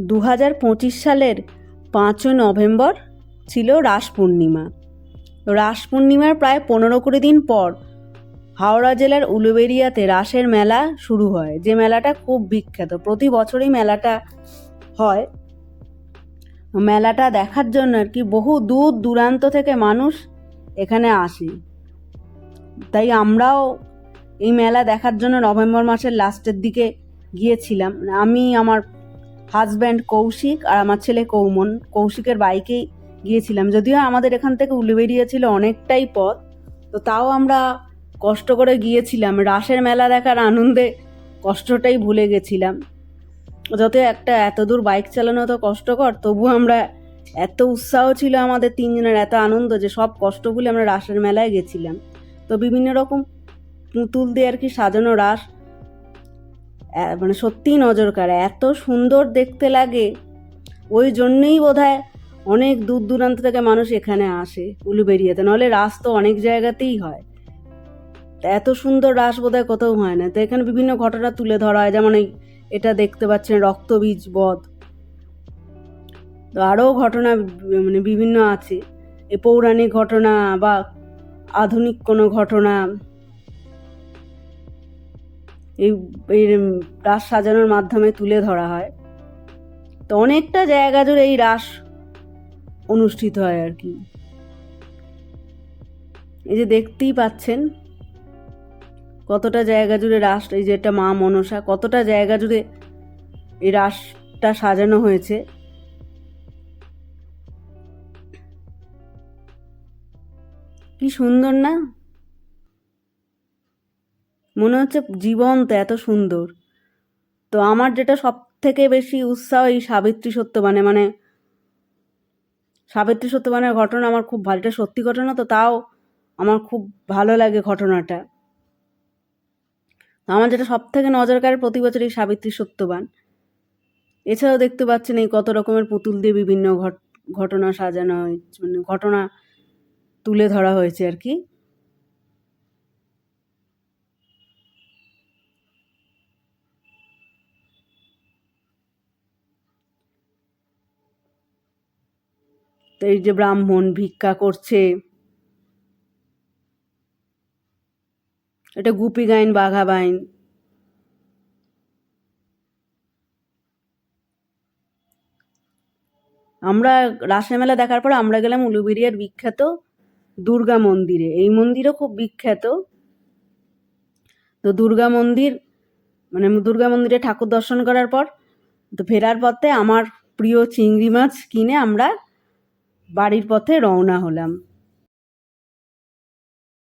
2025 সালের 5ই নভেম্বর ছিল রাস পূর্ণিমা। রাস পূর্ণিমার প্রায় 15-20 দিন পর হাওড়া জেলার উলুবেড়িয়াতে রাসের মেলা শুরু হয়, যে মেলাটা খুব বিখ্যাত। প্রতি বছরই মেলাটা হয়। মেলাটা দেখার জন্য আর কি বহু দূর দূরান্ত থেকে মানুষ এখানে আসে। তাই আমরাও এই মেলা দেখার জন্য নভেম্বর মাসের লাস্টের দিকে গিয়েছিলাম। আমি, আমার হাজব্যান্ড কৌশিক আর আমার ছেলে কৌমন, কৌশিকের বাইকেই গিয়েছিলাম। যদিও আমাদের এখান থেকে উলুবেড়িয়া ছিল অনেকটাই পথ, তো তাও আমরা কষ্ট করে গিয়েছিলাম। রাসের মেলা দেখার আনন্দে কষ্টটাই ভুলে গেছিলাম। যত এত দূর বাইক চালানো তো কষ্টকর, তবু আমরা এত উৎসাহ ছিল আমাদের তিনজনের, এত আনন্দ যে সব কষ্ট ভুলে আমরা রাসের মেলায় গেছিলাম। তো বিভিন্ন রকম পুতুল দিয়ে আর কি সাজানো রাস, মানে সত্যিই নজর কাড়ে, এত সুন্দর দেখতে লাগে। ওই জন্যই বোধহয় অনেক দূর দূরান্ত থেকে মানুষ এখানে আসে উলুবেড়িয়াতে, নাহলে রাস তো অনেক জায়গাতেই হয়। এত সুন্দর রাস বোধহয় কোথাও হয় না। তো এখানে বিভিন্ন ঘটনা তুলে ধরা হয়, যেমন এটা দেখতে পাচ্ছেন রক্তবীজ বধ। তো আরও ঘটনা মানে বিভিন্ন আছে, এই পৌরাণিক ঘটনা বা আধুনিক কোনো ঘটনা এই রাস সাজানোর মাধ্যমে তুলে ধরা হয়। তো অনেকটা জায়গা জুড়ে এই রাস অনুষ্ঠিত হয় আর কি। এই যে দেখতেই পাচ্ছেন কতটা জায়গা জুড়ে রাস, এই যে এটা মা মনসা, কতটা জায়গা জুড়ে এই রাসটা সাজানো হয়েছে। কি সুন্দর না, মনে হচ্ছে জীবন্ত, এত সুন্দর। তো আমার যেটা সব থেকে বেশি উৎসাহ এই সাবিত্রী সত্যবানে, মানে সাবিত্রী সত্যবানের ঘটনা আমার খুব ভালো। এটা সত্যি ঘটনা, তো তাও আমার খুব ভালো লাগে ঘটনাটা। আমার যেটা সব থেকে নজর কাড়ে প্রতি বছর এই সাবিত্রী সত্যবান। এছাড়াও দেখতে পাচ্ছেন এই কত রকমের পুতুল দিয়ে বিভিন্ন ঘটনা সাজানো হয়েছে, মানে ঘটনা তুলে ধরা হয়েছে আর কি। তো এই যে ব্রাহ্মণ ভিক্ষা করছে, এটা গুপি গাইন বাঘা বাইন। আমরা রাসের মেলা দেখার পর আমরা গেলাম উলুবেড়িয়ার বিখ্যাত দুর্গা মন্দিরে। এই মন্দিরও খুব বিখ্যাত। তো দুর্গা মন্দিরে ঠাকুর দর্শন করার পর তো ফেরার পথে আমার প্রিয় চিংড়ি মাছ কিনে আমরা বাড়ির পথে রওনা হলাম।